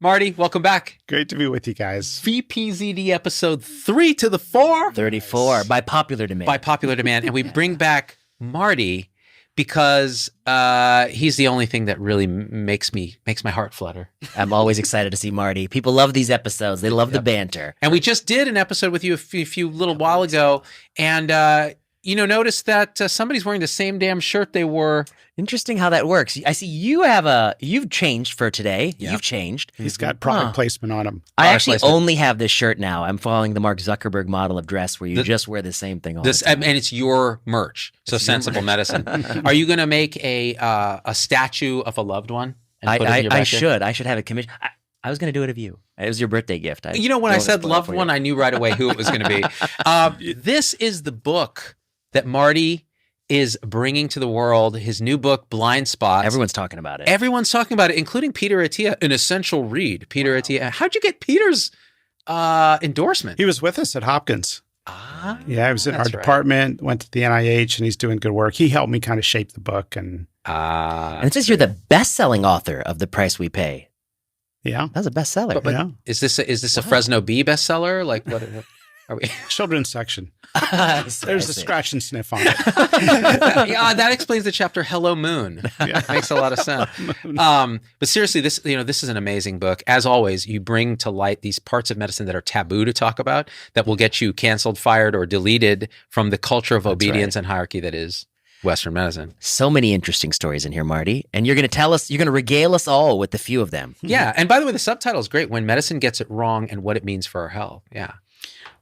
Marty, welcome back. Great to be with you guys. VPZD episode 3 to the 4. 34, by popular demand. By popular demand. And we bring back Marty because he's the only thing that really makes my heart flutter. I'm always excited to see Marty. People love these episodes. They love the banter. And we just did an episode with you a few little while ago. And, notice that somebody's wearing the same damn shirt they wore. Interesting how that works. I see you've changed for today. Yep. You've changed. He's got product placement on him. I actually only have this shirt now. I'm following the Mark Zuckerberg model of dress where you just wear the same thing all the time. And it's your merch. So Sensible Medicine. Are you going to make a statue of a loved one? I should. I should have it commissioned. I was going to do it of you. It was your birthday gift. When I said loved one, I knew right away who it was going to be. This is the book that Marty is bringing to the world, his new book, Blind Spots. Everyone's talking about it. Everyone's talking about it, including Peter Attia, an essential read. Peter Attia. How'd you get Peter's endorsement? He was with us at Hopkins. Yeah, he was in our department, went to the NIH, and he's doing good work. He helped me kind of shape the book. And it says you're the best-selling author of The Price We Pay. Yeah. That's a bestseller. But yeah. Is this a Fresno Bee bestseller? Like what are we? Children's section. There's a scratch and sniff on it. Yeah, that explains the chapter Hello Moon. Yeah. Makes a lot of sense. But seriously, this is an amazing book. As always, you bring to light these parts of medicine that are taboo to talk about, that will get you canceled, fired, or deleted from the culture of obedience and hierarchy that is Western medicine. So many interesting stories in here, Marty. And you're going to regale us all with a few of them. Yeah. And by the way, the subtitle is great. When Medicine Gets It Wrong and What It Means for Our Health. Yeah.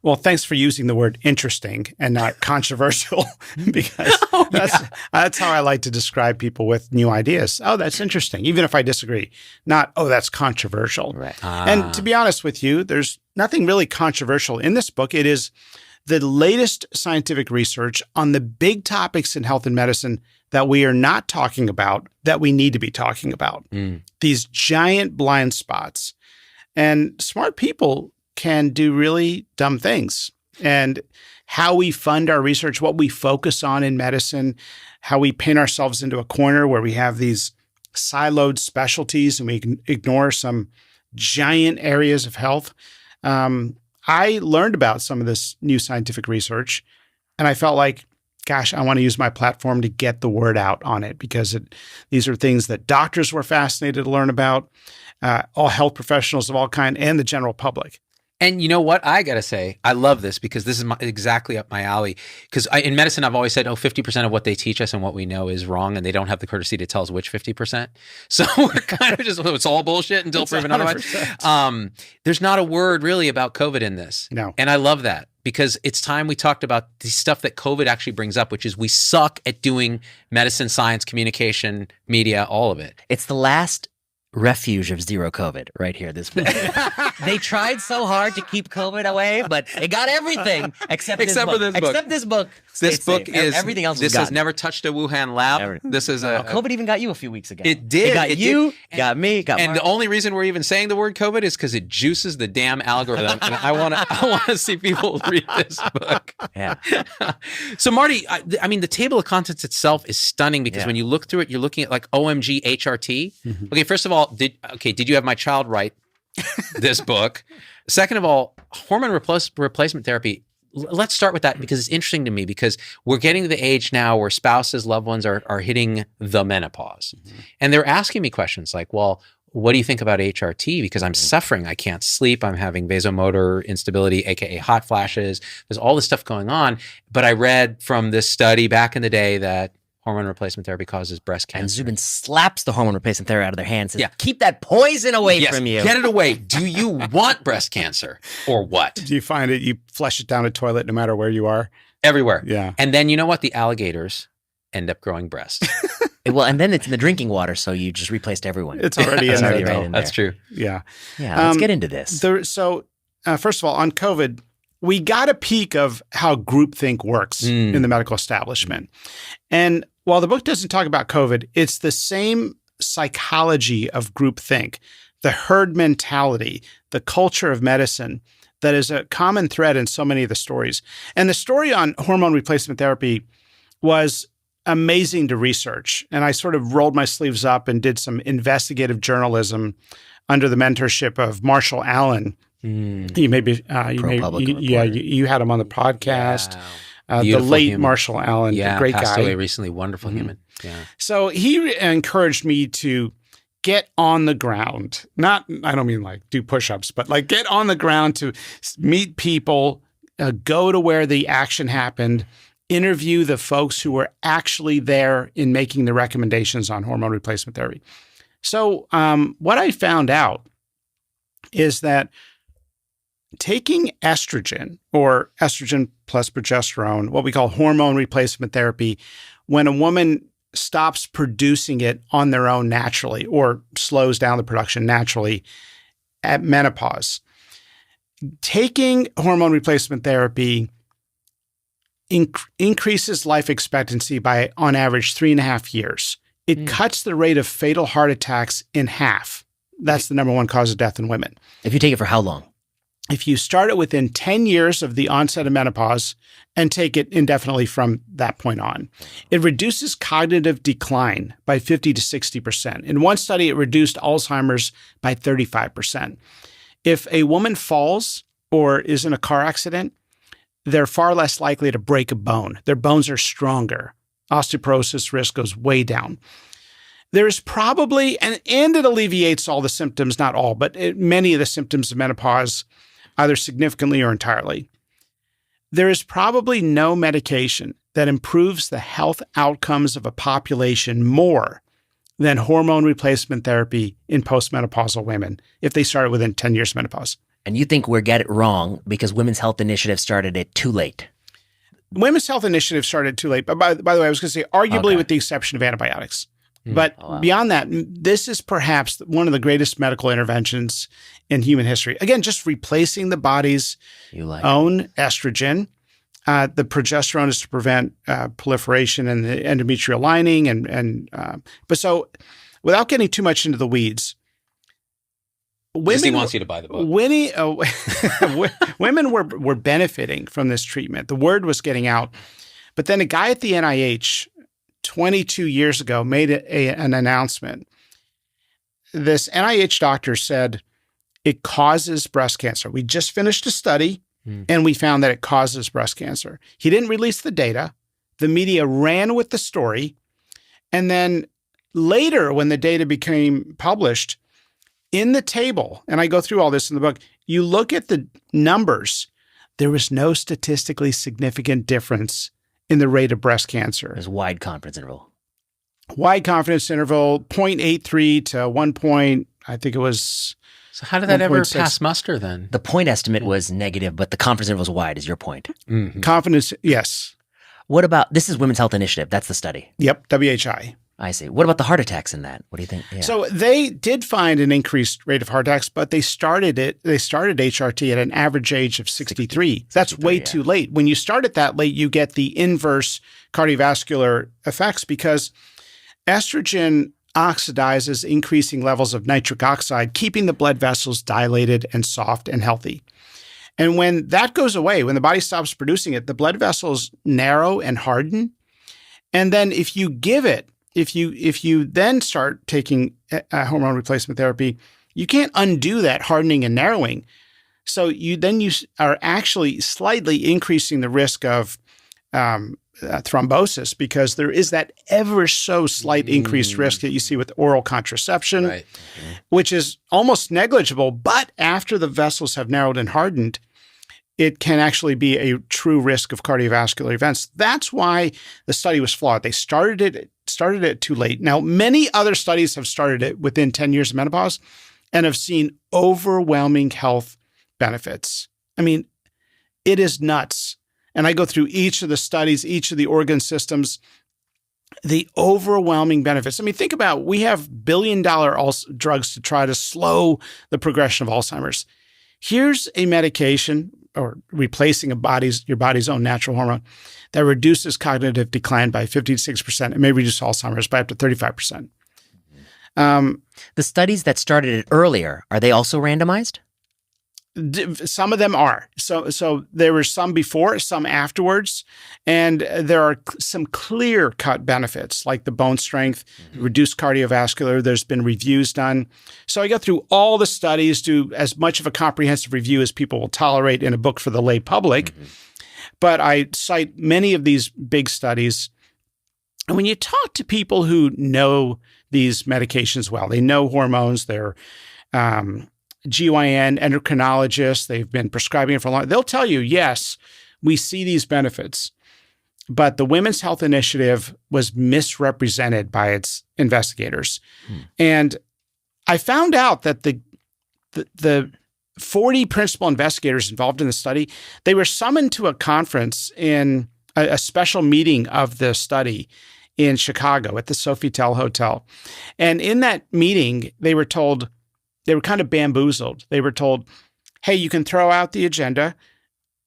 Well, thanks for using the word interesting and not controversial, because that's how I like to describe people with new ideas. Oh, that's interesting, even if I disagree. Not, oh, that's controversial. Right. And to be honest with you, there's nothing really controversial in this book. It is the latest scientific research on the big topics in health and medicine that we are not talking about, that we need to be talking about. These giant blind spots. And smart people can do really dumb things. And how we fund our research, what we focus on in medicine, how we paint ourselves into a corner where we have these siloed specialties and we can ignore some giant areas of health. I learned about some of this new scientific research, and I felt like, gosh, I want to use my platform to get the word out on it, because these are things that doctors were fascinated to learn about, all health professionals of all kinds, and the general public. And you know what? I got to say, I love this because this is exactly up my alley. Because in medicine, I've always said, 50% of what they teach us and what we know is wrong, and they don't have the courtesy to tell us which 50%. So we're kind of just, it's all bullshit until proven otherwise. There's not a word really about COVID in this. No. And I love that, because it's time we talked about the stuff that COVID actually brings up, which is we suck at doing medicine, science, communication, media, all of it. It's the last refuge of zero COVID right here. This book. They tried so hard to keep COVID away, but they got everything except this book. Except this book. This book is everything else. This has never touched a Wuhan lab. This is COVID even got you a few weeks ago. It did. It got you. Got me. Got and Mark. The only reason we're even saying the word COVID is because it juices the damn algorithm. And I want to see people read this book. Yeah. So Marty, I mean, the table of contents itself is stunning, because when you look through it, you're looking at like OMG HRT. Mm-hmm. Okay, first of all, did you have my child write this book? Second of all, hormone replacement therapy. Let's start with that, because it's interesting to me, because we're getting to the age now where spouses, loved ones are hitting the menopause. Mm-hmm. And they're asking me questions like, well, what do you think about HRT? Because I'm suffering. I can't sleep. I'm having vasomotor instability, AKA hot flashes. There's all this stuff going on. But I read from this study back in the day that hormone replacement therapy causes breast cancer. And Zubin slaps the hormone replacement therapy out of their hands and says, keep that poison away from you. Get it away. Do you want breast cancer or what? Do you find it, you flush it down a toilet no matter where you are? Everywhere. Yeah. And then you know what? The alligators end up growing breasts. Well, and then it's in the drinking water, so you just replaced everyone. It's already in there. Right in That's true. Yeah. Yeah, let's get into this. So first of all, on COVID, we got a peek of how groupthink works in the medical establishment. And while the book doesn't talk about COVID, it's the same psychology of groupthink, the herd mentality, the culture of medicine that is a common thread in so many of the stories. And the story on hormone replacement therapy was amazing to research. And I sort of rolled my sleeves up and did some investigative journalism under the mentorship of Marshall Allen. You may be, you had him on the podcast. The late human. Marshall Allen, the great passed guy. Away recently, wonderful human. Yeah. So he encouraged me to get on the ground. I don't mean like do push-ups, but like get on the ground to meet people, go to where the action happened, interview the folks who were actually there in making the recommendations on hormone replacement therapy. So what I found out is that taking estrogen or estrogen plus progesterone, what we call hormone replacement therapy, when a woman stops producing it on their own naturally or slows down the production naturally at menopause, taking hormone replacement therapy increases life expectancy by, on average, 3.5 years. It cuts the rate of fatal heart attacks in half. That's the number one cause of death in women. If you take it for how long? If you start it within 10 years of the onset of menopause and take it indefinitely from that point on, it reduces cognitive decline by 50 to 60%. In one study, it reduced Alzheimer's by 35%. If a woman falls or is in a car accident, they're far less likely to break a bone. Their bones are stronger. Osteoporosis risk goes way down. There's probably, and it alleviates all the symptoms, not all, but many of the symptoms of menopause, either significantly or entirely. There is probably no medication that improves the health outcomes of a population more than hormone replacement therapy in postmenopausal women if they started within 10 years of menopause. And you think we're getting it wrong because Women's Health Initiative started it too late? Women's Health Initiative started too late. But by the way, I was going to say, arguably with the exception of antibiotics. But beyond that, this is perhaps one of the greatest medical interventions in human history. Again, just replacing the body's own estrogen. The progesterone is to prevent proliferation in the endometrial lining. But so without getting too much into the weeds, Disney wants you to buy the book. Women were benefiting from this treatment. The word was getting out. But then a guy at the NIH 22 years ago made an announcement. This NIH doctor said it causes breast cancer. We just finished a study and we found that it causes breast cancer. He didn't release the data. The media ran with the story. And then later, when the data became published, in the table, and I go through all this in the book, you look at the numbers, there was no statistically significant difference in the rate of breast cancer. There's wide confidence interval. Wide confidence interval, 0.83 to 1 point, I think it was. So how did that ever pass muster then? The point estimate was negative, but the confidence interval was wide, is your point. Mm-hmm. Confidence, yes. What about, this is Women's Health Initiative, that's the study. Yep, WHI. I see. What about the heart attacks in that? What do you think? Yeah. So they did find an increased rate of heart attacks, but they started HRT at an average age of 63. That's way too late. When you start it that late, you get the inverse cardiovascular effects because estrogen oxidizes increasing levels of nitric oxide, keeping the blood vessels dilated and soft and healthy. And when that goes away, when the body stops producing it, the blood vessels narrow and harden. And then if you give it, if you then start taking hormone replacement therapy, you can't undo that hardening and narrowing. So you are actually slightly increasing the risk of thrombosis because there is that ever so slight increased risk that you see with oral contraception, which is almost negligible. But after the vessels have narrowed and hardened, it can actually be a true risk of cardiovascular events. That's why the study was flawed. They started it too late. Now, many other studies have started it within 10 years of menopause and have seen overwhelming health benefits. I mean, it is nuts. And I go through each of the studies, each of the organ systems, the overwhelming benefits. I mean, think about, we have billion-dollar drugs to try to slow the progression of Alzheimer's. Here's a medication or replacing your body's own natural hormone that reduces cognitive decline by 50 to 6%. It may reduce Alzheimer's by up to 35%. The studies that started it earlier, are they also randomized? Some of them are. So there were some before, some afterwards, and there are some clear-cut benefits like the bone strength, reduced cardiovascular. There's been reviews done. So I go through all the studies, do as much of a comprehensive review as people will tolerate in a book for the lay public. But I cite many of these big studies. And when you talk to people who know these medications well, they know hormones, they're GYN endocrinologists, they've been prescribing it for a long time. They'll tell you, yes, we see these benefits, but the Women's Health Initiative was misrepresented by its investigators. And I found out that the 40 principal investigators involved in the study, they were summoned to a conference in a special meeting of the study in Chicago at the Sofitel Hotel. And in that meeting, they were told, they were kind of bamboozled. They were told, hey, you can throw out the agenda.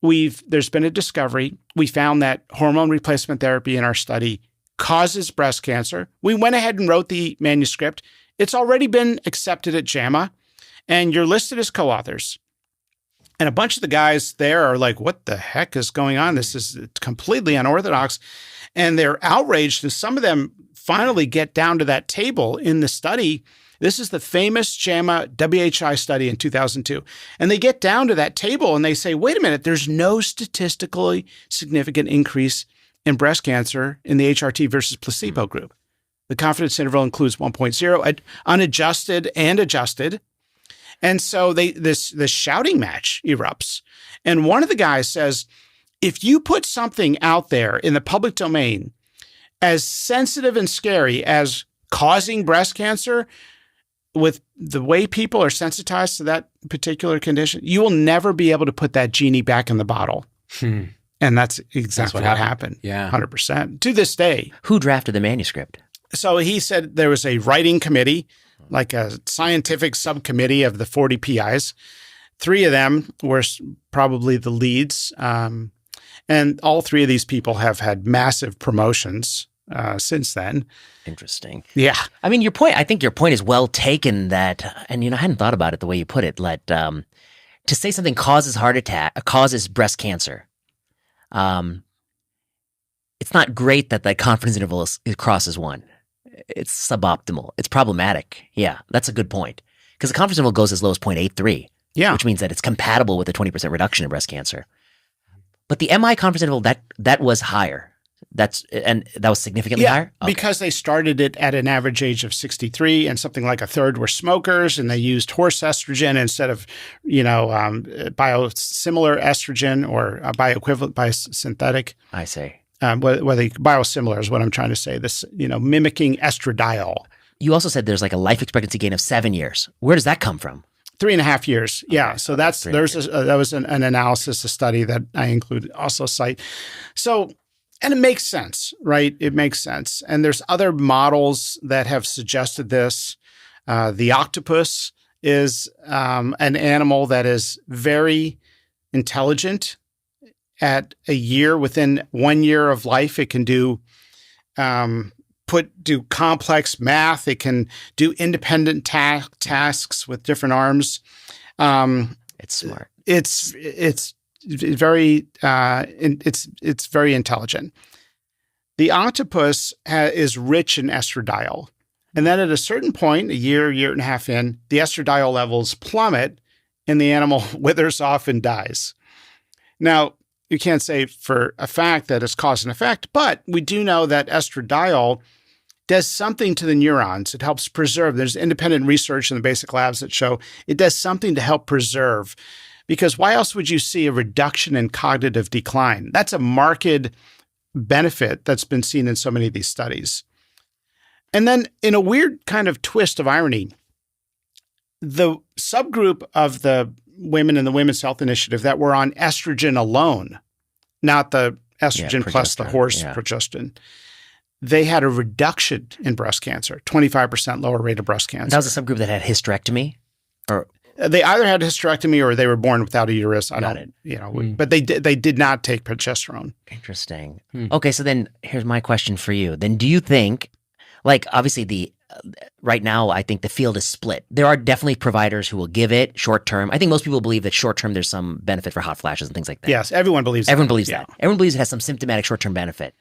There's been a discovery. We found that hormone replacement therapy in our study causes breast cancer. We went ahead and wrote the manuscript. It's already been accepted at JAMA, and you're listed as co-authors. And a bunch of the guys there are like, what the heck is going on? This is completely unorthodox. And they're outraged. And some of them finally get down to that table in the study. This is the famous JAMA WHI study in 2002. And they get down to that table and they say, wait a minute, there's no statistically significant increase in breast cancer in the HRT versus placebo group. The confidence interval includes 1.0, unadjusted and adjusted. And so this shouting match erupts. And one of the guys says, if you put something out there in the public domain as sensitive and scary as causing breast cancer, with the way people are sensitized to that particular condition, you will never be able to put that genie back in the bottle. And that's exactly what happened. Yeah. 100%. To this day. Who drafted the manuscript? So he said there was a writing committee, like a scientific subcommittee of the 40 PIs. 3 of them were probably the leads. And all 3 of these people have had massive promotions since then. Interesting. Yeah. I mean, I think your point is well taken that, and I hadn't thought about it the way you put it, to say something causes causes breast cancer. It's not great that confidence interval crosses 1. It's suboptimal. It's problematic. Yeah, that's a good point. Because the confidence interval goes as low as 0.83. Yeah. Which means that it's compatible with a 20% reduction in breast cancer. But the MI confidence interval, that was higher. That was significantly higher? Okay. Because they started it at an average age of 63 and something like a third were smokers, and they used horse estrogen instead of, biosimilar estrogen or bioequivalent, biosynthetic. I see. Biosimilar is what I'm trying to say. This, mimicking estradiol. You also said there's like a life expectancy gain of 7 years. Where does that come from? 3.5 years. Yeah. So that was an analysis, a study that I included, also cite. So, and it makes sense, right? It makes sense. And there's other models that have suggested this. The octopus is an animal that is very intelligent. At within 1 year of life, it can do complex math. It can do independent tasks with different arms. It's smart. It's very it's very intelligent. The octopus is rich in estradiol, and then at a certain point, a year and a half in, the estradiol levels plummet, and the animal withers off and dies. Now, you can't say for a fact that it's cause and effect, but we do know that estradiol does something to the neurons. It helps preserve. There's independent research in the basic labs that show it does something to help preserve. Because why else would you see a reduction in cognitive decline? That's a marked benefit that's been seen in so many of these studies. And then in a weird kind of twist of irony, the subgroup of the women in the Women's Health Initiative that were on estrogen alone, not the estrogen plus the horse progestin, they had a reduction in breast cancer, 25% lower rate of breast cancer. That was a subgroup that had hysterectomy? Or they either had hysterectomy or they were born without a uterus. But they did not take progesterone. Interesting. Okay, so then here's my question for you. Then do you think, like obviously the right now, I think the field is split. There are definitely providers who will give it short term. I think most people believe that short term there's some benefit for hot flashes and things like that. Yes, everyone believes that. Everyone believes that. Everyone believes it has some symptomatic short term benefit.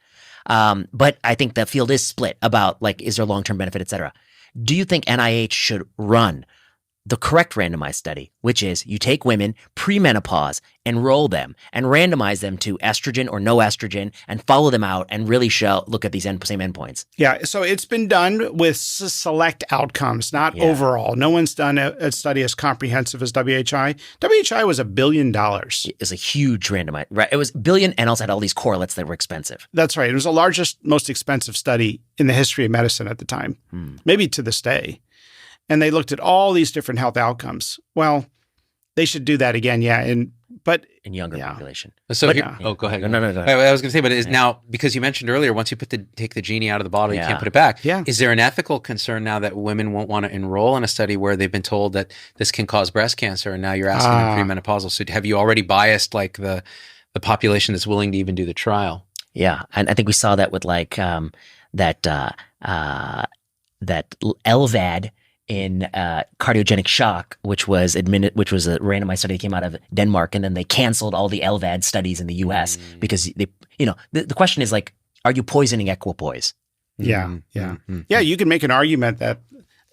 But I think the field is split about like, is there long term benefit, et cetera. Do you think NIH should run the correct randomized study, which is you take women pre-menopause, enroll them, and randomize them to estrogen or no estrogen, and follow them out and really look at these same endpoints? Yeah, so it's been done with select outcomes, not overall. No one's done a study as comprehensive as WHI. WHI was $1 billion. It was a huge randomized, right? It was $1 billion and also had all these correlates that were expensive. That's right. It was the largest, most expensive study in the history of medicine at the time, maybe to this day. And they looked at all these different health outcomes. Well, they should do that again, but in younger population. So go ahead. No. I was going to say, but is now, because you mentioned earlier, once you take the genie out of the bottle, you can't put it back. Yeah. Is there an ethical concern now that women won't want to enroll in a study where they've been told that this can cause breast cancer, and now you're asking them premenopausal? So have you already biased like the population that's willing to even do the trial? Yeah, and I think we saw that with like that LVAD in cardiogenic shock, which was a randomized study that came out of Denmark, and then they canceled all the LVAD studies in the U.S. because the question is like, are you poisoning equipoise? Yeah. You can make an argument that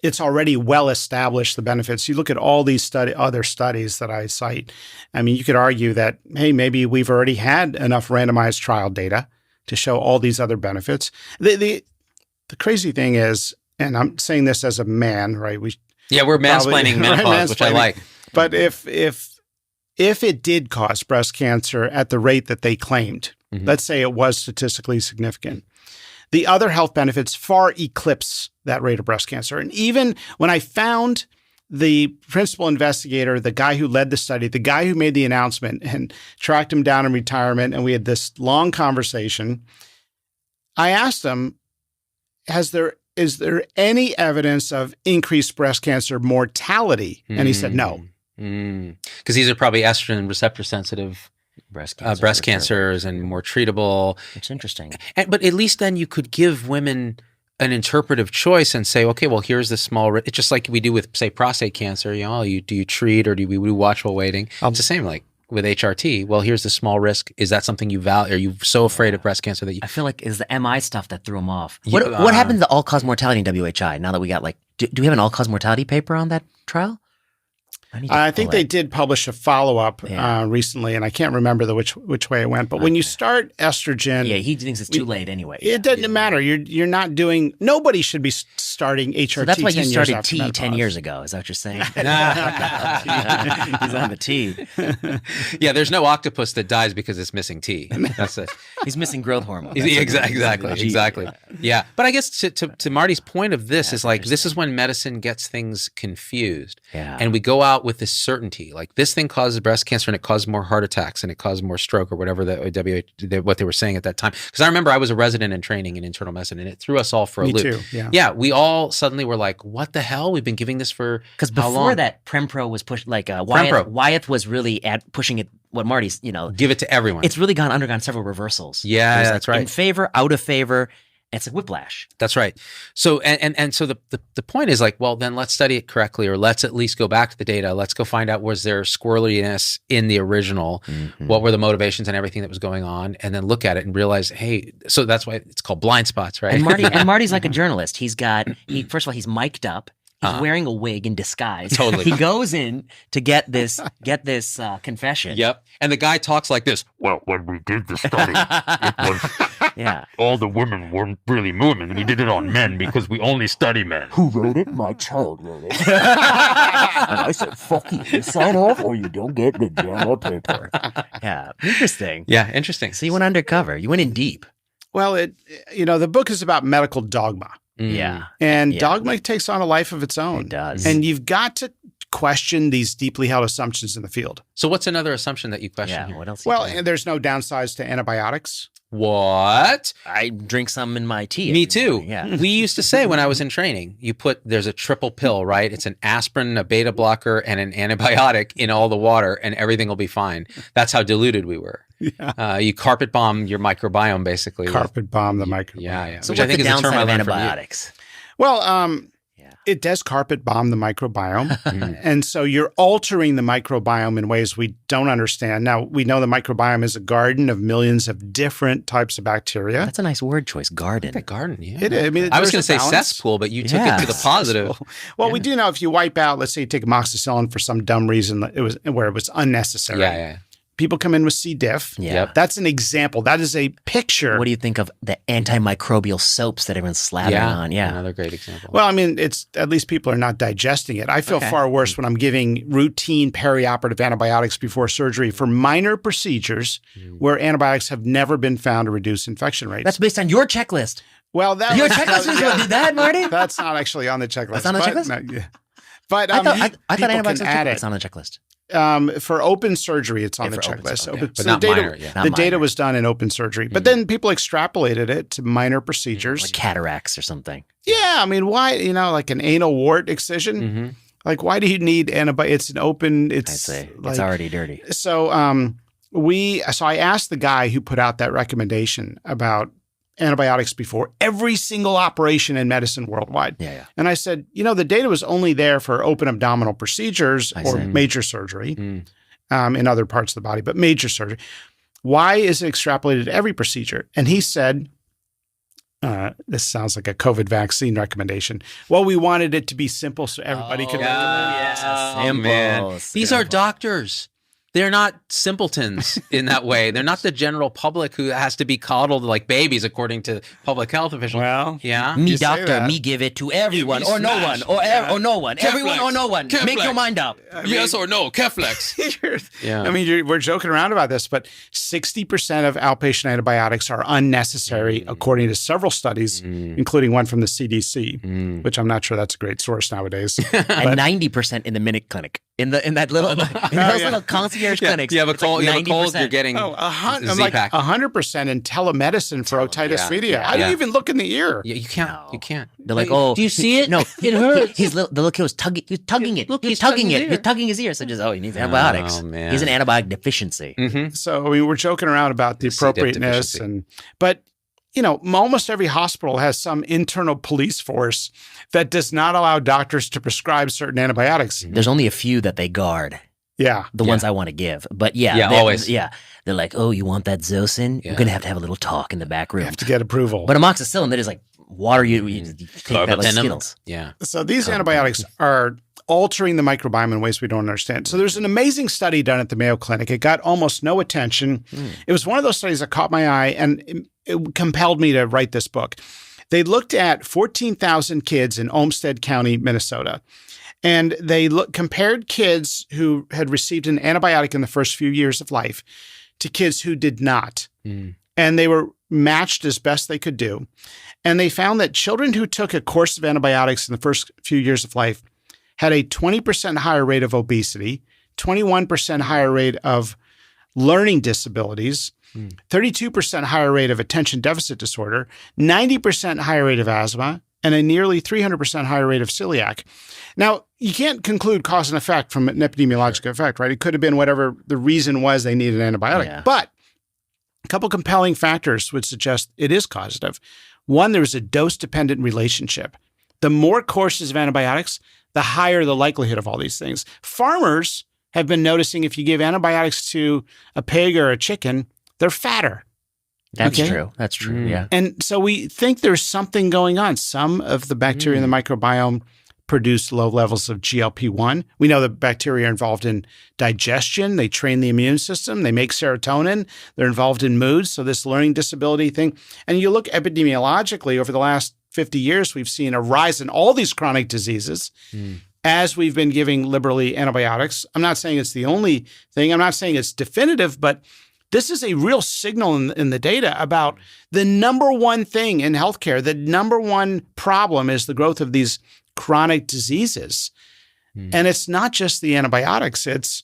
it's already well established, the benefits. You look at all these other studies that I cite. I mean, you could argue that, hey, maybe we've already had enough randomized trial data to show all these other benefits. The crazy thing is, and I'm saying this as a man, right? We're mansplaining menopause, which I like. But if it did cause breast cancer at the rate that they claimed, let's say it was statistically significant, the other health benefits far eclipse that rate of breast cancer. And even when I found the principal investigator, the guy who led the study, the guy who made the announcement, and tracked him down in retirement, and we had this long conversation, I asked him, is there any evidence of increased breast cancer mortality? And he said no. Because these are probably estrogen receptor sensitive breast cancers and more treatable. It's interesting. But at least then you could give women an interpretive choice and say, okay, well, here's the small risk. It's just like we do with, say, prostate cancer. Do you treat or do we watch while waiting? It's the same like with HRT. Well, here's the small risk. Is that something you value? Are you so afraid of breast cancer that you... I feel like it's the MI stuff that threw them off. What happened to the all-cause mortality in WHI now that we got like... Do we have an all-cause mortality paper on that trial? I think they did publish a follow-up recently, and I can't remember which way it went. But when you start estrogen... Yeah, he thinks it's too late anyway. It doesn't matter. You're not doing... Nobody should be starting HRT 10 years after So that's why you started T menopause. 10 years ago. Is that what you're saying? He's on the T. Yeah, there's no octopus that dies because it's missing T. That's it. He's missing growth hormone. Exactly. Yeah. But I guess to Marty's point of this is like, this is when medicine gets things confused. Yeah. And we go out with this certainty, like this thing causes breast cancer and it causes more heart attacks and it causes more stroke or whatever what they were saying at that time. Because I remember I was a resident in training in internal medicine and it threw us all for a loop. Me too, yeah. We all suddenly were like, what the hell? We've been giving this for Because before that, Prempro was pushed, like Wyeth was really pushing it, what Marty's, give it to everyone. It's really undergone several reversals. Yeah, that's right. In favor, out of favor. It's a whiplash. That's right. So and so the point is like, well, then let's study it correctly, or let's at least go back to the data. Let's go find out, was there squirreliness in the original? What were the motivations and everything that was going on? And then look at it and realize, hey, so that's why it's called blind spots, right? And Marty's like a journalist. First of all, he's mic'd up. He's wearing a wig in disguise. Totally. He goes in to get this confession. Yep. And the guy talks like this. Well, when we did the study, it was all the women weren't really women. We did it on men because we only study men. Who wrote it? My child wrote it. And I said, fuck you sign off or you don't get the JAMA paper. Yeah. Interesting. Yeah, interesting. So you went undercover. You went in deep. Well, the book is about medical dogma. Yeah. And dogma takes on a life of its own. It does. And you've got to question these deeply held assumptions in the field. So what's another assumption that you question here? What else? Well, and there's no downsides to antibiotics. What? I drink some in my tea. Me too. Yeah. We used to say when I was in training, there's a triple pill, right? It's an aspirin, a beta blocker, and an antibiotic in all the water, and everything will be fine. That's how diluted we were. Yeah. You carpet bomb your microbiome, basically. Carpet bomb the microbiome. Yeah. So Which what's I think the is a term downside I of learned from you. antibiotics? Well, Yeah. it does carpet bomb the microbiome. And so you're altering the microbiome in ways we don't understand. Now, we know the microbiome is a garden of millions of different types of bacteria. That's a nice word choice. Garden. The garden, yeah. It is. I mean, I was there's going to a say balance. cesspool, but you took it to the Yeah. positive. Well, we do know if you wipe out, let's say you take amoxicillin for some dumb reason that it was where it was unnecessary. Yeah. People come in with C. diff. Yeah. Yep. That's an example. That is a picture. What do you think of the antimicrobial soaps that everyone's slathering on? Yeah. Another great example. Well, I mean, it's at least people are not digesting it. I feel Okay. far worse when I'm giving routine perioperative antibiotics before surgery for minor procedures where antibiotics have never been found to reduce infection rates. That's based on your checklist. well, that Your was- checklist is what did that, Marty? That's not actually on the checklist. That's on the but, checklist? no, yeah. But I thought people antibiotics can was add it's it. on the checklist. For open surgery, it's on Yeah, the for open checklist. surgery, okay. But So not the data, minor, yeah. Not the data minor. was done in open surgery. But then people extrapolated it to minor procedures. Like cataracts or something. Yeah, I mean, why, like an anal wart excision? Mhm. Like, why do you need antibiotics? It's an open, I it's say like, it's already dirty. So I asked the guy who put out that recommendation about antibiotics before every single operation in medicine worldwide. Yeah. And I said, the data was only there for open abdominal procedures I or see. major surgery Mm. in other parts of the body, but major surgery. Why is it extrapolated to every procedure? And he said, this sounds like a COVID vaccine recommendation. Well, we wanted it to be simple so everybody could recommend it. Oh, man. These are doctors. They're not simpletons in that way. They're not the general public who has to be coddled like babies, according to public health officials. Well, yeah. Me You say doctor, that. me give it to everyone Give me or no smash. one or no one. Everyone or no one. Keflex. Make your mind up. Yes or no, Keflex. Yeah. I mean, we're joking around about this, but 60% of outpatient antibiotics are unnecessary, according to several studies, including one from the CDC, which I'm not sure that's a great source nowadays. And 90% in the minute clinic. In that little in those little concierge clinics. You have a it's like cold, you're 90%. getting Oh, like Z-Pack. 100% in telemedicine for otitis yeah, media. yeah, I don't yeah. even look in the ear. Yeah, you can't. No. You can't. They're like, oh, do you see it? No, It hurts. the little kid was tugging it. Look, he's he's tugging tugging his it. ear. He's tugging his ear. So just, he needs antibiotics. Oh, man. He's an antibiotic deficiency. Mm-hmm. So I mean, we're joking around about the C. diff appropriateness, deficiency. but almost every hospital has some internal police force that does not allow doctors to prescribe certain antibiotics. There's only a few that they guard. Yeah. The ones I want to give. But Yeah, they're- always. Yeah. They're like, oh, you want that Zosyn? Yeah. We're going to have a little talk in the back You room. have to get approval. But amoxicillin, they're just like, water you take that like Carbapenem. Skittles. Yeah. So these antibiotics are altering the microbiome in ways we don't understand. So there's an amazing study done at the Mayo Clinic. It got almost no attention. It was one of those studies that caught my eye and it compelled me to write this book. They looked at 14,000 kids in Olmsted County, Minnesota. And they compared kids who had received an antibiotic in the first few years of life to kids who did not. And they were matched as best they could do. And they found that children who took a course of antibiotics in the first few years of life had a 20% higher rate of obesity, 21% higher rate of learning disabilities, 32% higher rate of attention deficit disorder, 90% higher rate of asthma, and a nearly 300% higher rate of celiac. Now, you can't conclude cause and effect from an epidemiologic effect, right? It could have been whatever the reason was they needed an antibiotic. Yeah. But a couple compelling factors would suggest it is causative. One, there is a dose-dependent relationship. The more courses of antibiotics, the higher the likelihood of all these things. Farmers have been noticing if you give antibiotics to a pig or a chicken, they're fatter. That's Okay. true. That's true. Yeah. And so we think there's something going on. Some of the bacteria in the microbiome produce low levels of GLP-1. We know that bacteria are involved in digestion. They train the immune system. They make serotonin. They're involved in mood. So this learning disability thing. And you look epidemiologically over the last 50 years, we've seen a rise in all these chronic diseases as we've been giving liberally antibiotics. I'm not saying it's the only thing. I'm not saying it's definitive, but this is a real signal in the data about the number one thing in healthcare. The number one problem is the growth of these chronic diseases. And it's not just the antibiotics, it's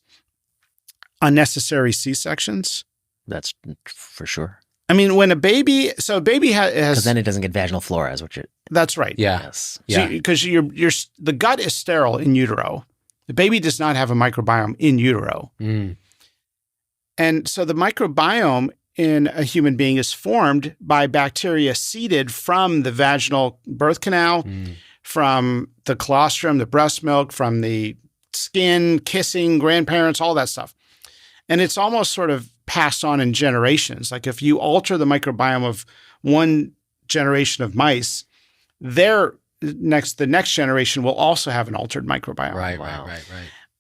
unnecessary C-sections. That's for sure. I mean, when a baby has, Because then it doesn't get vaginal flora, is what you're. that's right. Yeah. Yes. Yeah. Because the gut is sterile in utero. The baby does not have a microbiome in utero. And so the microbiome in a human being is formed by bacteria seeded from the vaginal birth canal, from the colostrum, the breast milk, from the skin, kissing, grandparents, all that stuff. And it's almost sort of passed on in generations. Like if you alter the microbiome of one generation of mice, the next generation will also have an altered microbiome. Right.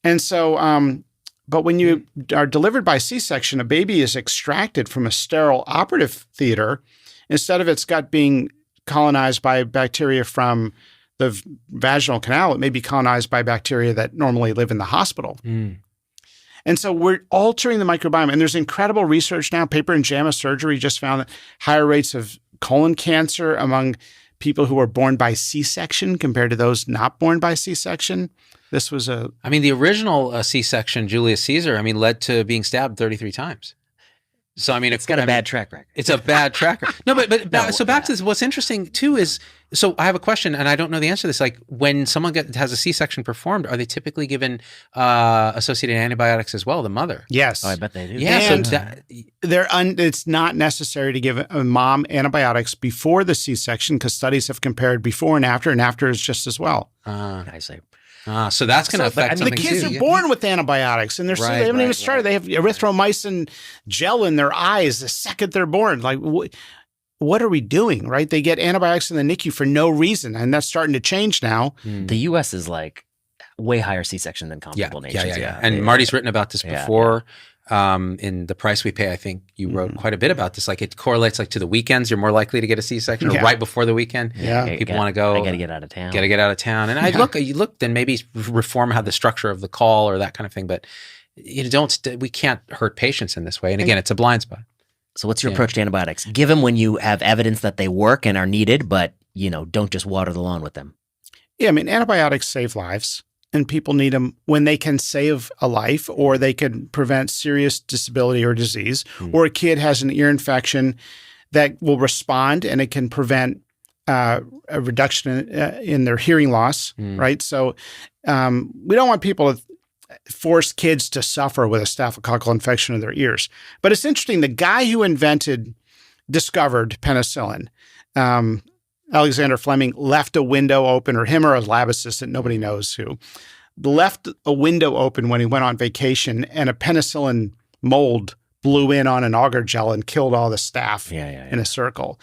And so, but when you are delivered by C-section, a baby is extracted from a sterile operative theater. Instead of its gut being colonized by bacteria from the vaginal canal, it may be colonized by bacteria that normally live in the hospital. And so we're altering the microbiome. And there's incredible research now. Paper in JAMA Surgery just found that higher rates of colon cancer among people who were born by C-section compared to those not born by C-section. This was the original C-section, Julius Caesar, led to being stabbed 33 times. So, it's got a bad track record. It's a bad track record. No, so back to this, what's interesting too is, so I have a question and I don't know the answer to this. Like when someone has a C-section performed, are they typically given associated antibiotics as well, the mother? Yes. Oh, I bet they do. Yeah. And it's not necessary to give a mom antibiotics before the C-section because studies have compared before and after is just as well. I see. So that's going to affect the something kids too. are born with antibiotics, and they haven't even started. They have erythromycin gel in their eyes the second they're born. Like, what are we doing, right? They get antibiotics in the NICU for no reason, and that's starting to change now. The U.S. is like way higher C-section than comparable nations. Yeah. And Marty's written about this before. In The Price We Pay, I think you wrote quite a bit about this. Like it correlates like to the weekends. You're more likely to get a C-section or right before the weekend. Yeah. People want to go. I got to get out of town. Got to get out of town. And you look, then maybe reform how the structure of the call or that kind of thing. But we can't hurt patients in this way. And again, it's a blind spot. So what's your approach to antibiotics? Give them when you have evidence that they work and are needed, but don't just water the lawn with them. Yeah, antibiotics save lives. And people need them when they can save a life or they can prevent serious disability or disease, or a kid has an ear infection that will respond and it can prevent a reduction in their hearing loss, right? So we don't want people to force kids to suffer with a staphylococcal infection in their ears. But it's interesting, the guy who discovered penicillin, Alexander Fleming, left a window open, or him or a lab assistant, nobody knows who, left a window open when he went on vacation and a penicillin mold blew in on an agar gel and killed all the staph in a circle.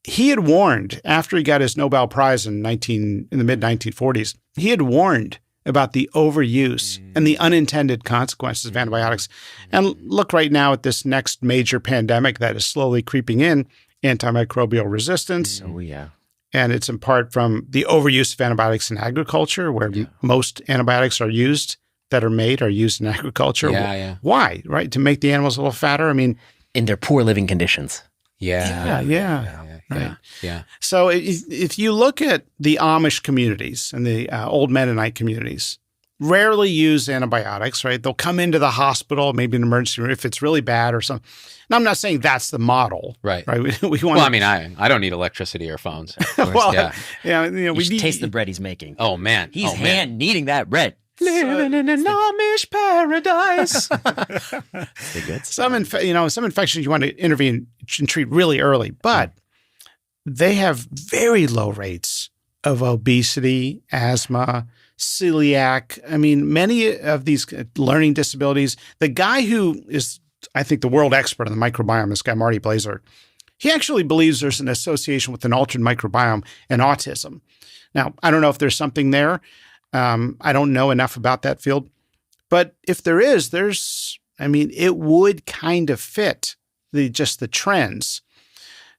He had warned, after he got his Nobel Prize in the mid-1940s, he had warned about the overuse and the unintended consequences of antibiotics. And look right now at this next major pandemic that is slowly creeping in, antimicrobial resistance. Oh, yeah. And it's in part from the overuse of antibiotics in agriculture, where most antibiotics are used in agriculture. Yeah. Why? Right? To make the animals a little fatter? In their poor living conditions. Right. So if you look at the Amish communities and the old Mennonite communities, rarely use antibiotics, right? They'll come into the hospital, maybe an emergency room if it's really bad or something. And I'm not saying that's the model, right? We want. Well, I don't need electricity or phones. We should taste the bread he's making. Oh man, he's hand kneading that bread. Living in an Amish paradise. Some infections you want to intervene and treat really early, but they have very low rates of obesity, asthma, celiac. Many of these learning disabilities. The guy who is, I think, the world expert on the microbiome, this guy, Marty Makary, he actually believes there's an association with an altered microbiome and autism. Now, I don't know if there's something there. I don't know enough about that field. But if there is, it would kind of fit the trends.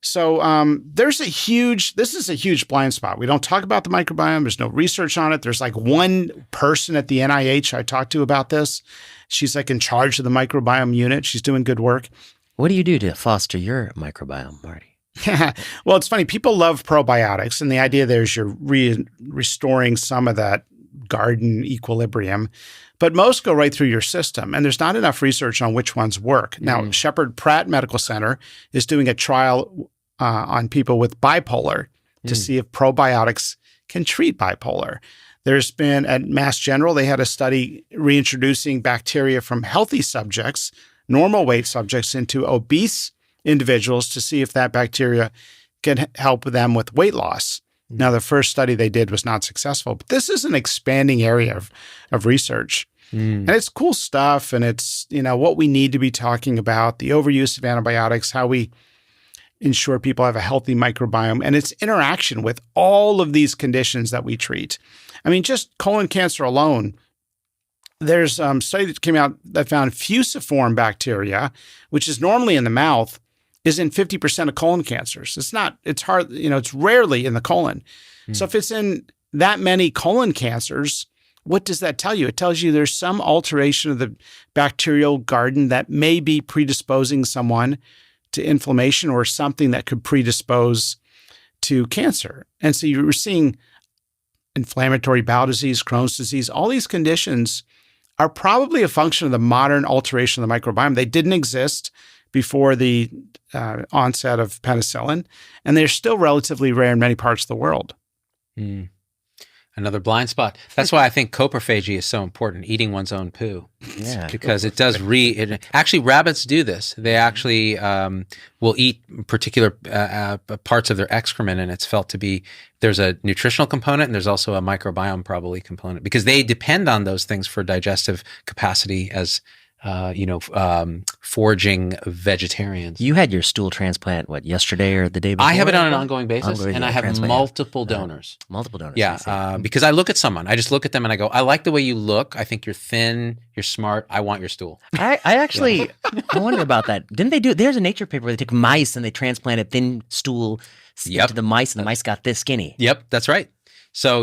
So this is a huge blind spot. We don't talk about the microbiome. There's no research on it. There's like one person at the NIH I talked to about this. She's like in charge of the microbiome unit. She's doing good work. What do you do to foster your microbiome, Marty? Well, it's funny. People love probiotics, and the idea there is you're restoring some of that garden equilibrium. But most go right through your system, and there's not enough research on which ones work. Now, Shepherd Pratt Medical Center is doing a trial on people with bipolar to see if probiotics can treat bipolar. There's been, at Mass General, they had a study reintroducing bacteria from healthy subjects, normal weight subjects, into obese individuals to see if that bacteria can help them with weight loss. Now, the first study they did was not successful, but this is an expanding area of research. And it's cool stuff, and it's, what we need to be talking about, the overuse of antibiotics, how we ensure people have a healthy microbiome, and its interaction with all of these conditions that we treat. I mean, just colon cancer alone, there's a study that came out that found fusiform bacteria, which is normally in the mouth, is in 50% of colon cancers. It's hard, it's rarely in the colon. So if it's in that many colon cancers, what does that tell you? It tells you there's some alteration of the bacterial garden that may be predisposing someone to inflammation or something that could predispose to cancer. And so you're seeing inflammatory bowel disease, Crohn's disease, all these conditions are probably a function of the modern alteration of the microbiome. They didn't exist before the onset of penicillin, and they're still relatively rare in many parts of the world. Another blind spot. That's why I think coprophagy is so important, eating one's own poo. Yeah. Because it does actually, rabbits do this. They actually will eat particular parts of their excrement, and it's felt to be, there's a nutritional component and there's also a microbiome probably component, because they depend on those things for digestive capacity as foraging vegetarians. You had your stool transplant, yesterday or the day before? I have it on an ongoing basis, and I have multiple donors. Multiple donors. Yeah, because I look at someone. I just look at them and I go, I like the way you look. I think you're thin. You're smart. I want your stool. I actually, I wonder about that. Didn't they do, there's a Nature paper where they took mice and they transplanted thin stool into the mice, and the mice got this skinny. Yep, that's right. So,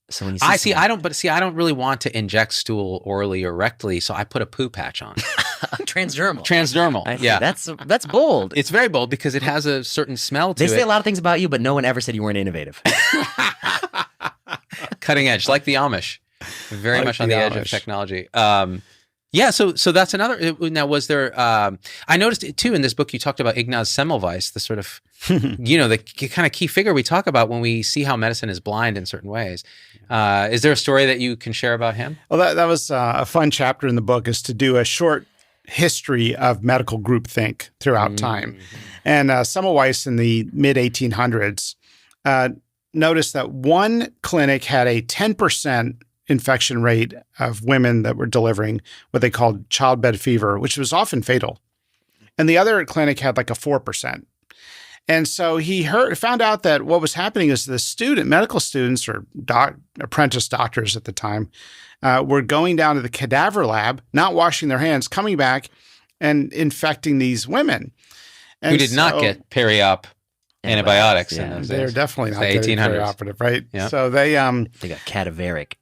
So when you see I don't really want to inject stool orally or rectally, so I put a poo patch on. Transdermal. Yeah. That's bold. It's very bold because it has a certain smell to it. They say a lot of things about you, but no one ever said you weren't innovative. Cutting edge, like the Amish. Very much on the edge of technology. So that's another. Now, was there? I noticed it too in this book. You talked about Ignaz Semmelweis, the sort of, the kind of key figure we talk about when we see how medicine is blind in certain ways. Is there a story that you can share about him? Well, that was a fun chapter in the book, is to do a short history of medical groupthink throughout time. And Semmelweis in the mid 1800s noticed that one clinic had a 10% infection rate of women that were delivering what they called childbed fever, which was often fatal. And the other clinic had like a 4%. And so he found out that what was happening is the medical students or apprentice doctors at the time were going down to the cadaver lab, not washing their hands, coming back and infecting these women. And who did not get peri-op antibiotics in those days. They're definitely not getting perioperative, right? Yeah. So they got cadaveric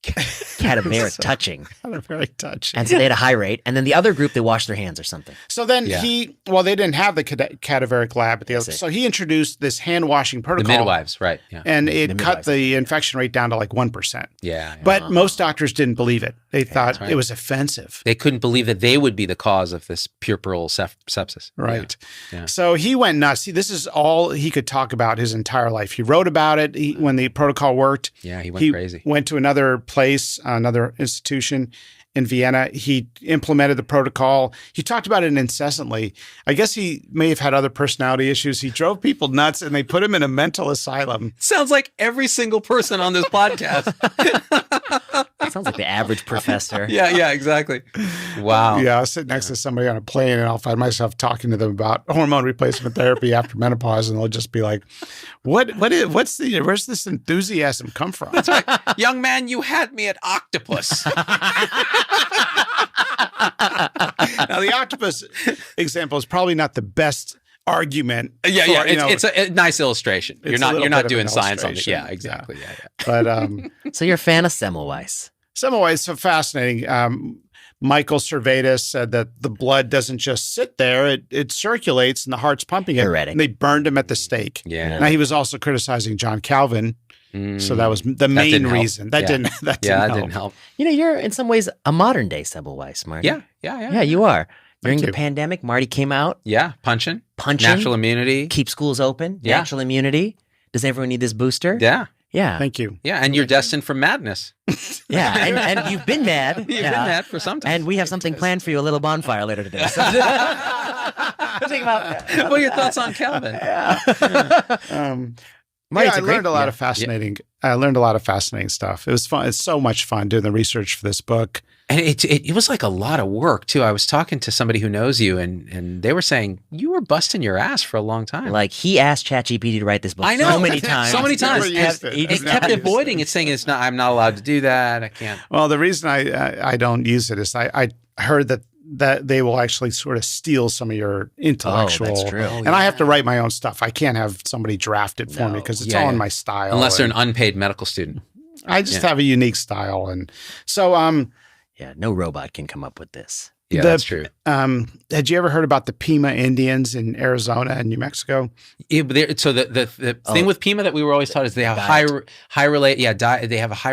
touching. Cadaveric touching. And so they had a high rate. And then the other group, they washed their hands or something. So then they didn't have the cadaveric lab at the other. So he introduced this hand washing protocol. The midwives, right. Yeah. And it cut the infection rate down to like 1%. Yeah. But most doctors didn't believe it. They thought it was offensive. They couldn't believe that they would be the cause of this puerperal sepsis. Right. Yeah. So he went nuts. See, this is all he could talk about his entire life. He wrote about it when the protocol worked. Yeah, he went crazy. Went to another place, another institution in Vienna. He implemented the protocol. He talked about it incessantly. I guess he may have had other personality issues. He drove people nuts, and they put him in a mental asylum. Sounds like every single person on this podcast. Sounds like the average professor. Yeah, exactly. Wow. Yeah, I'll sit next to somebody on a plane, and I'll find myself talking to them about hormone replacement therapy after menopause, and they'll just be like, where's this enthusiasm come from? That's right. Young man, you had me at octopus. Now, the octopus example is probably not the best argument. Yeah. It's a nice illustration. You're not doing science on it. Yeah, exactly. Yeah. But so you're a fan of Semmelweis. Semmelweis, so fascinating. Michael Servetus said that the blood doesn't just sit there; it circulates, and the heart's pumping it. Heretic. And they burned him at the stake. Yeah. Now he was also criticizing John Calvin. So that was the main reason. That didn't help. You're in some ways a modern day Semmelweis, Marty. Yeah. Yeah, you are. During the pandemic, Marty came out. Yeah, punching. Natural immunity. Keep schools open. Yeah. Natural immunity. Does everyone need this booster? Yeah. Yeah. Thank you. Yeah, and you're destined for madness. Yeah, and you've been mad. You've been mad for some time. And we have something planned for you, a little bonfire later today. So. Think about What are your thoughts on Calvin? I learned a lot of fascinating. I learned a lot of fascinating stuff. It was fun. It's so much fun doing the research for this book. And it was like a lot of work too. I was talking to somebody who knows you, and they were saying you were busting your ass for a long time. Like he asked ChatGPT to write this book I know so many times. So many times. He kept avoiding it, saying it's not. I'm not allowed to do that. I can't. Well, the reason I don't use it is I heard that they will actually sort of steal some of your intellectual. Oh, that's true. And I have to write my own stuff. I can't have somebody draft it for me because it's all in my style. Unless they're an unpaid medical student. I just have a unique style, and so yeah, no robot can come up with this. Yeah, that's true. Had you ever heard about the Pima Indians in Arizona and New Mexico? So the thing with Pima that we were always taught is they have high they have a high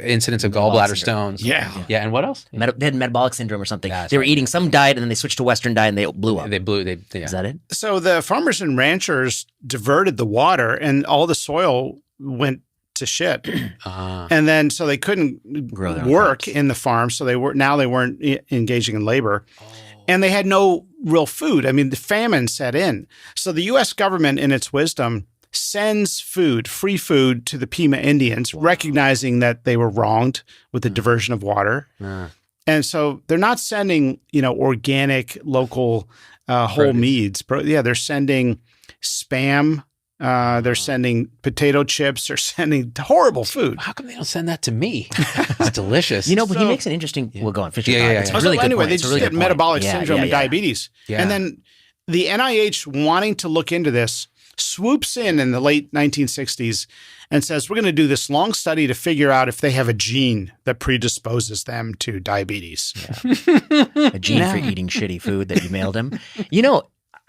incidence of gallbladder stones. Yeah. And what else? They had metabolic syndrome or something. That's they were right. eating some diet and then they switched to Western diet and they blew up. Is that it? So the farmers and ranchers diverted the water, and all the soil went to shit. And then so they couldn't work in the farm, so they weren't engaging in labor. And they had no real food. I mean, the famine set in. So the US government in its wisdom sends free food to the Pima Indians, recognizing that they were wronged with the diversion of water. And so they're not sending, organic local whole meats. They're sending Spam. They're sending potato chips. They're sending horrible food. How come they don't send that to me? It's delicious. But he makes an interesting. We'll go on. It's a So really good anyway, point. they It's a just really get good point. metabolic syndrome and diabetes. Yeah. And then the NIH, wanting to look into this, swoops in the late 1960s and says, we're going to do this long study to figure out if they have a gene that predisposes them to diabetes. A gene for eating shitty food that you mailed him.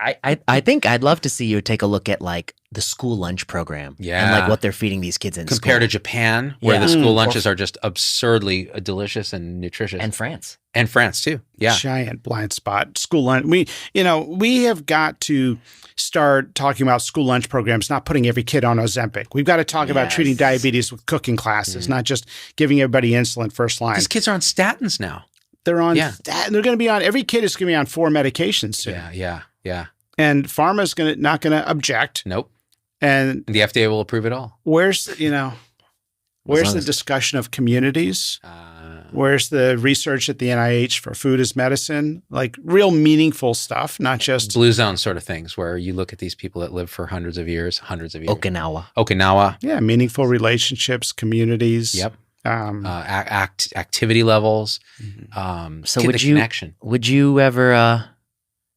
I think I'd love to see you take a look at like the school lunch program and like what they're feeding these kids in compared to school. Japan, where the school lunches are just absurdly delicious and nutritious. And France too. Yeah. Giant blind spot. School lunch. We have got to start talking about school lunch programs, not putting every kid on Ozempic. We've got to talk about treating diabetes with cooking classes, not just giving everybody insulin first line. These kids are on statins now. They're on they're going to be on, every kid is going to be on 4 medications soon. Yeah. And pharma's not going to object. Nope. And the FDA will approve it all. Where's the discussion of communities? Where's the research at the NIH for food as medicine? Like real meaningful stuff, not just blue zone sort of things where you look at these people that live for hundreds of years. Okinawa. Yeah, meaningful relationships, communities. Yep. Activity levels. So connection. Would you ever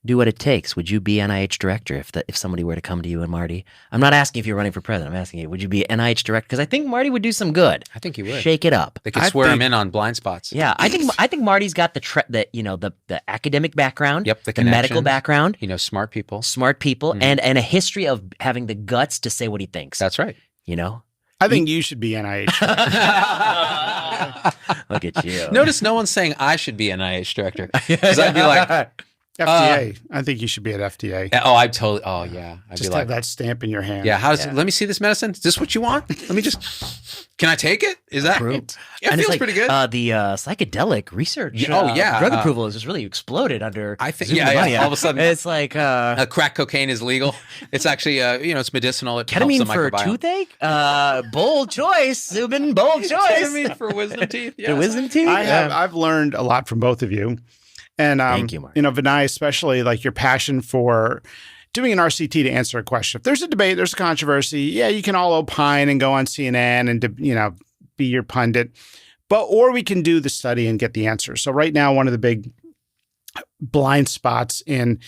do what it takes? Would you be NIH director if somebody were to come to you and Marty? I'm not asking if you're running for president. I'm asking you, would you be NIH director? Because I think Marty would do some good. I think he would. Shake it up. They could swear him in on blind spots. Yeah, I think Marty's got the academic background. Yep, the medical background. Smart people, and a history of having the guts to say what he thinks. That's right. I think you should be NIH. Look at you. Notice no one's saying I should be NIH director. Because I'd be like, FDA. I think you should be at FDA. I'd totally. Oh, yeah. I'd just be have that stamp in your hand. Yeah. Let me see this medicine. Is this what you want? Let me just. Can I take it? Is that? Yeah, it feels pretty good. The psychedelic research. Drug approval has just really exploded under. I think. Zubin Yeah. All of a sudden, it's like crack cocaine is legal. It's actually it's medicinal. It ketamine helps the for microbiome. toothache. Bold choice, Zubin. Bold choice. Ketamine for wisdom teeth. Yes. For wisdom teeth. I've learned a lot from both of you. And, thank you, Mark. Vinay, especially like your passion for doing an RCT to answer a question. If there's a debate, there's a controversy, you can all opine and go on CNN and, be your pundit. Or we can do the study and get the answer. So right now, one of the big blind spots in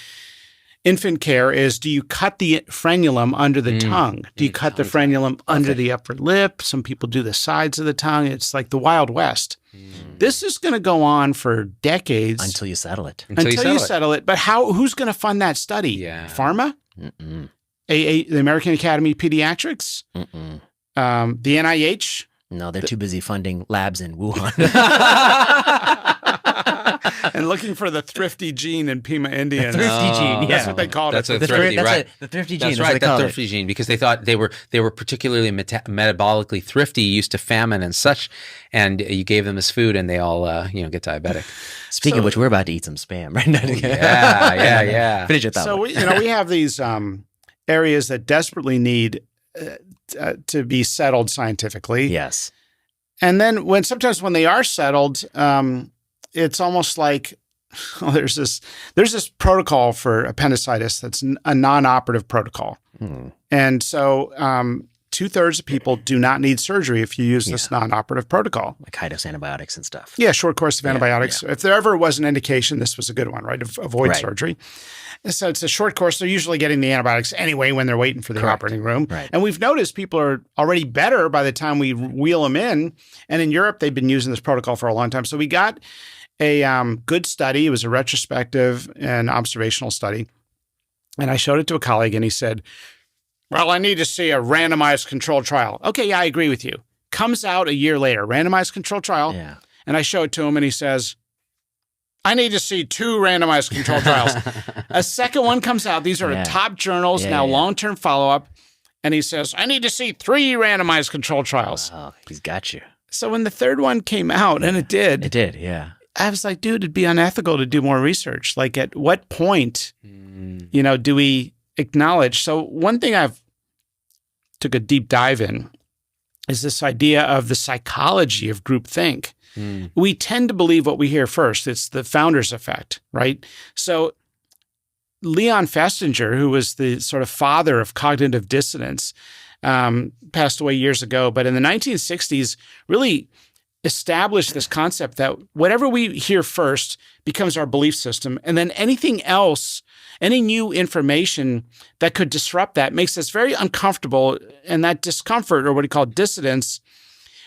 infant care is, do you cut the frenulum under the tongue? Do you cut the frenulum under the upper lip? Some people do the sides of the tongue. It's like the Wild West. This is going to go on for decades. Until you settle it. Until you settle it. But who's going to fund that study? Yeah. Pharma? The American Academy of Pediatrics? The NIH? No, they're too busy funding labs in Wuhan. and looking for the thrifty gene in Pima Indians. Thrifty gene, yeah. That's what they called That's it. a thrifty, right? The thrifty That's gene. right, what they the call it. thrifty gene, because they thought they were particularly metabolically thrifty, used to famine and such, and you gave them this food, and they all get diabetic. Speaking of which, we're about to eat some spam right now. Yeah. Finish it. So we have these areas that desperately need to be settled scientifically. Yes. And then sometimes when they are settled, it's almost like there's this protocol for appendicitis that's a non-operative protocol. And so 2/3 of people do not need surgery if you use this non-operative protocol. Like high-dose antibiotics and stuff. Yeah, short course of antibiotics. If there ever was an indication, this was a good one, right? Avoid surgery. So it's a short course. They're usually getting the antibiotics anyway when they're waiting for the operating room. Right. And we've noticed people are already better by the time we wheel them in. And in Europe, they've been using this protocol for a long time. So we got a good study. It was a retrospective and observational study. And I showed it to a colleague and he said, well, I need to see a randomized controlled trial. Okay, yeah, I agree with you. Comes out a year later, randomized controlled trial. Yeah. And I show it to him and he says, I need to see 2 randomized controlled trials. A second one comes out. These are top journals, long-term follow-up. And he says, I need to see 3 randomized controlled trials. Oh, he's got you. So when the third one came out, and it did. It did, yeah. I was like, dude, it'd be unethical to do more research. Like at what point, do we acknowledge? So one thing I've took a deep dive in is this idea of the psychology of groupthink. We tend to believe what we hear first. It's the founder's effect, right? So Leon Festinger, who was the sort of father of cognitive dissonance, passed away years ago, but in the 1960s really established this concept that whatever we hear first becomes our belief system, and then anything else, any new information that could disrupt that makes us very uncomfortable, and that discomfort, or what he called dissonance,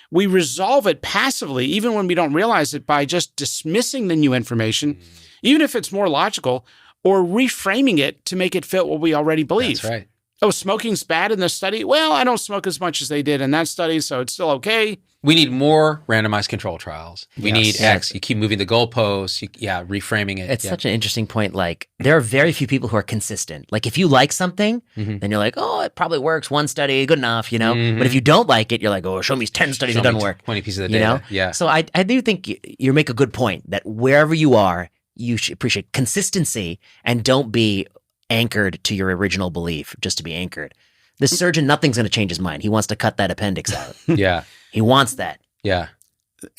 we resolve it passively, even when we don't realize it, by just dismissing the new information, even if it's more logical, or reframing it to make it fit what we already believe. That's right. Oh, smoking's bad in this study? Well, I don't smoke as much as they did in that study, so it's still okay. We need more randomized control trials. We need X. You keep moving the goalposts. Reframing it. It's such an interesting point. Like, there are very few people who are consistent. Like, if you like something, then you're like, oh, it probably works. 1 study, good enough, But if you don't like it, you're like, oh, show me 10 studies that doesn't work. 20 pieces of data. Yeah. So I do think you make a good point that wherever you are, you should appreciate consistency and don't be anchored to your original belief just to be anchored. The surgeon, nothing's going to change his mind. He wants to cut that appendix out. Yeah. He wants that. Yeah.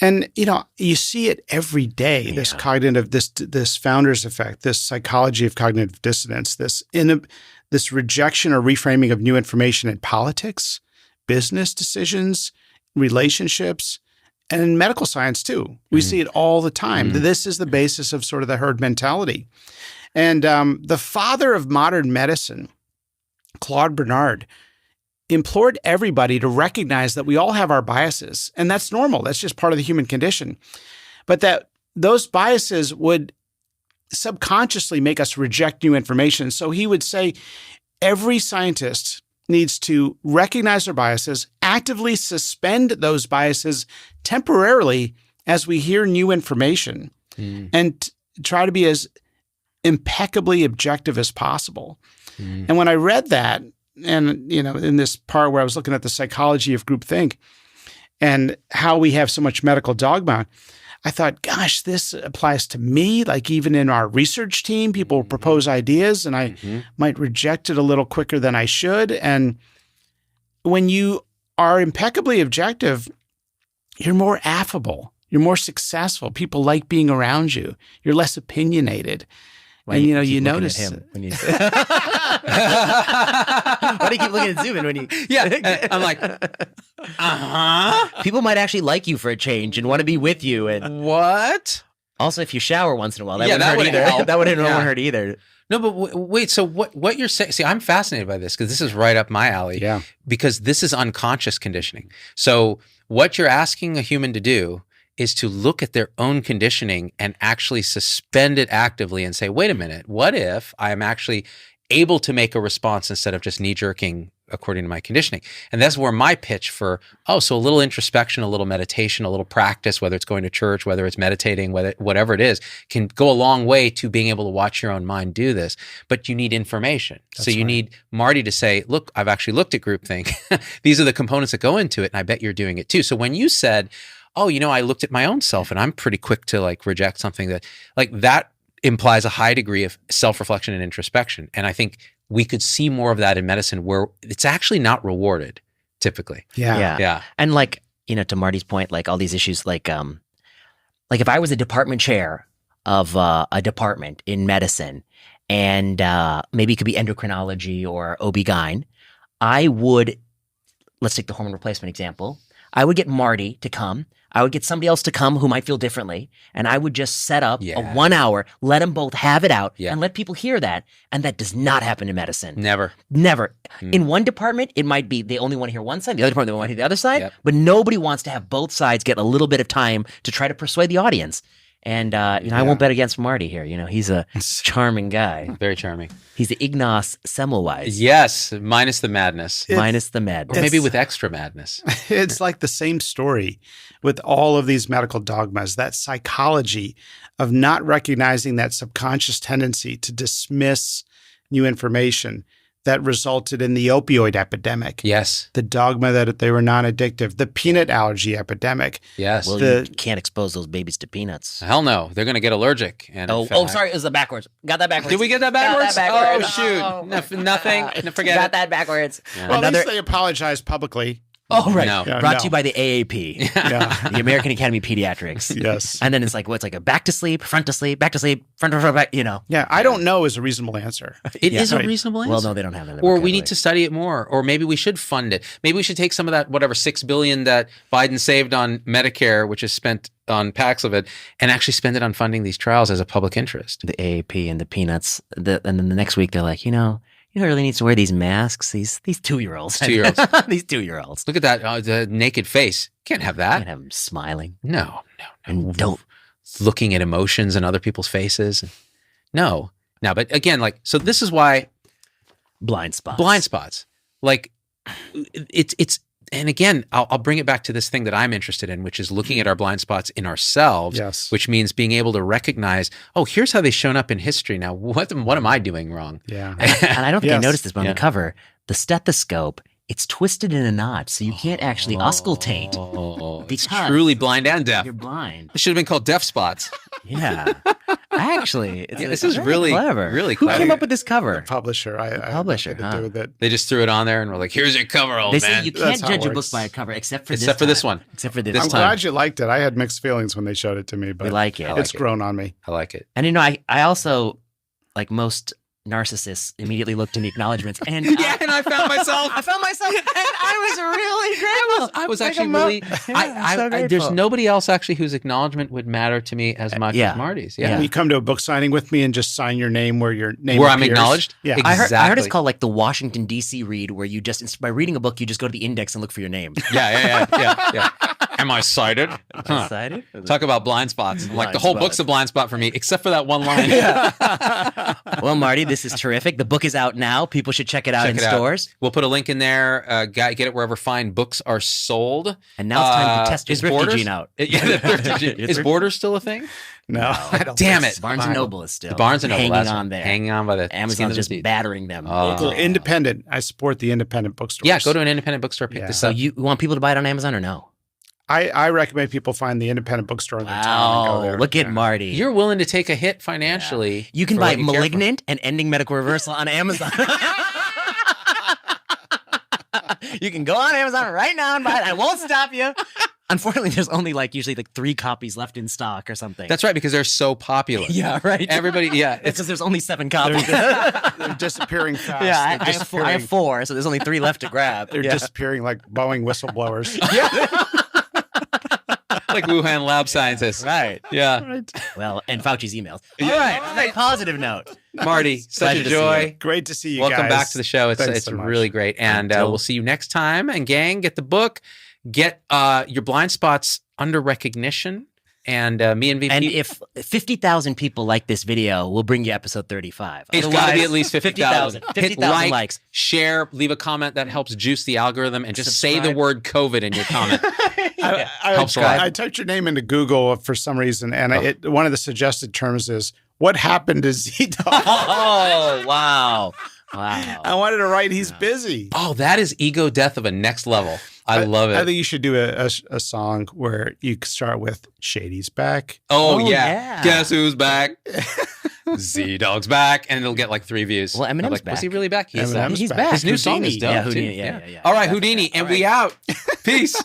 And, you see it every day, this cognitive, this founder's effect, this psychology of cognitive dissonance, this rejection or reframing of new information in politics, business decisions, relationships, and in medical science too. We see it all the time. This is the basis of sort of the herd mentality. And the father of modern medicine, Claude Bernard, implored everybody to recognize that we all have our biases, and that's normal. That's just part of the human condition. But that those biases would subconsciously make us reject new information. So he would say every scientist needs to recognize their biases, actively suspend those biases temporarily as we hear new information, and try to be as impeccably objective as possible. And when I read that, and in this part where I was looking at the psychology of groupthink and how we have so much medical dogma, I thought, gosh, this applies to me. Like even in our research team, people propose ideas and I might reject it a little quicker than I should. And when you are impeccably objective, you're more affable. You're more successful. People like being around you. You're less opinionated. And you notice him when you say, why do you keep looking at Zubin when you? Yeah, I'm like, People might actually like you for a change and want to be with you. And what? Also, if you shower once in a while, that Yeah, wouldn't that hurt wouldn't either. help. That wouldn't Yeah. hurt either. No, but wait. So what you're saying? See, I'm fascinated by this because this is right up my alley. Yeah. Because this is unconscious conditioning. So what you're asking a human to do is to look at their own conditioning and actually suspend it actively and say, wait a minute, what if I am actually able to make a response instead of just knee-jerking according to my conditioning. And that's where my pitch for, so a little introspection, a little meditation, a little practice, whether it's going to church, whether it's meditating, whatever it is, can go a long way to being able to watch your own mind do this. But you need information. So you need Marty to say, look, I've actually looked at groupthink. These are the components that go into it. And I bet you're doing it too. So when you said, I looked at my own self and I'm pretty quick to like reject something that implies a high degree of self-reflection and introspection. And I think we could see more of that in medicine where it's actually not rewarded typically. Yeah. And like, to Marty's point, like all these issues, like if I was a department chair of a department in medicine and maybe it could be endocrinology or OB-GYN, I would, let's take the hormone replacement example. I would get Marty to come. I would get somebody else to come who might feel differently. And I would just set up a 1 hour, let them both have it out and let people hear that. And that does not happen in medicine. Never. In one department, it might be they only want to hear one side. The other department, they want to hear the other side. But nobody wants to have both sides get a little bit of time to try to persuade the audience. And, I won't bet against Marty here. He's a charming guy. Very charming. He's the Ignaz Semmelweis. Yes, minus the madness. Or maybe with extra madness. It's like the same story with all of these medical dogmas, that psychology of not recognizing that subconscious tendency to dismiss new information that resulted in the opioid epidemic. Yes. The dogma that they were non-addictive, the peanut allergy epidemic. Yes. Well, you can't expose those babies to peanuts. Hell no. They're going to get allergic. And sorry. It was the backwards. Got that backwards. Did we get that backwards? Got that Oh, shoot. Nothing. Forget Got it. that backwards. Yeah. Well, at least they apologized publicly. Oh, right. No. Yeah, Brought to you by the AAP, the American Academy of Pediatrics. Yes. And then it's like, what's like a back to sleep, front to sleep, back to sleep, front to front, back, Yeah, I don't know is a reasonable answer. It is a reasonable answer. Well, no, they don't have that. Or we need to study it more. Or maybe we should fund it. Maybe we should take some of that, whatever, $6 billion that Biden saved on Medicare, which is spent on Paxlovid, and actually spend it on funding these trials as a public interest. The AAP and the peanuts. And then the next week, they're like, who really needs to wear these masks? These 2-year-olds. 2-year-olds. These 2-year-olds. Look at that, the naked face. Can't have that. Can't have them smiling. No. And don't. Looking at emotions in other people's faces. No. But again, so this is why. Blind spots. Like, it's and again, I'll bring it back to this thing that I'm interested in, which is looking at our blind spots in ourselves, which means being able to recognize, here's how they've shown up in history. Now, what am I doing wrong? Yeah. And I don't think I noticed this, but on the cover, the stethoscope, it's twisted in a knot, so you can't actually auscultate. It's truly blind and deaf. You're blind. It should have been called deaf spots. Yeah. Actually, this is really clever. Really Who clever. came up with this cover? The publisher. Publisher, I do with it. They just threw it on there and were like, "Here's your cover, old They man." say you can't judge a book by a cover, except for this one. Except for this I'm time. glad you liked it. I had mixed feelings when they showed it to me, but We like it. it's grown on me. I like it. And I also, like most narcissists, immediately looked in the acknowledgments, and and I found myself. and I was really grateful. I was actually really. There's nobody else actually whose acknowledgement would matter to me as much as Marty's. When you come to a book signing with me and just sign your name where your name where appears. I'm acknowledged. Yeah, exactly. I heard it's called like the Washington D.C. read, where you just by reading a book, you just go to the index and look for your name. Yeah. Am I cited? Cited? Talk about blind spots. Like the whole book's a blind spot for me, except for that one line. Well, Marty, this is terrific. The book is out now. People should check it out in stores. We'll put a link in there. Get it wherever fine books are sold. And now it's time to test your thrifty gene out. The thrifty gene. Is Borders still a thing? No. I don't Damn think it. so. Barnes & Noble is still Barnes & Noble hanging on there. Hanging on by the Amazon's just battering them. Local independent. I support the independent bookstores. Yeah, go to an independent bookstore. Pick this So up. you want people to buy it on Amazon or no? I recommend people find the independent bookstore in their town and go there. Look at Marty. You're willing to take a hit financially. You can for buy what you care for. Malignant and Ending Medical Reversal on Amazon. You can go on Amazon right now and buy it. I won't stop you. Unfortunately, there's only usually 3 copies left in stock or something. That's right, because they're so popular. Yeah, right. Everybody, It's because there's only 7 copies. They're disappearing fast. Yeah, They're I have 4, so there's only 3 left to grab. They're disappearing like Boeing whistleblowers. like Wuhan lab scientists. Right. Yeah. Right. Well, and Fauci's emails. All right. On that positive note. Marty, such Pleasure a to see joy. you. Great to see you Welcome guys. back to the show. It's so much. really great. And we'll see you next time. And gang, get the book. Get your blind spots under recognition. And me and VP. And if 50,000 people like this video, we'll bring you episode 35. It's got to be at least 50,000. 50,000 likes. Share, leave a comment that helps juice the algorithm, and just say the word COVID in your comment. Helps a lot. I typed your name into Google for some reason, and one of the suggested terms is, what happened to Z-Dog? Oh, wow. Wow. I wanted to write, he's busy. Oh, that is ego death of a next level. I love it. I think you should do a song where you start with Shady's back. Oh yeah. Guess who's back? Z-Dog's back. And it'll get like 3 views. Well, Eminem's back. Was he really back? He's back. His new song is dope. Yeah, Houdini. Too. Yeah. All right, Houdini. And we out. Peace.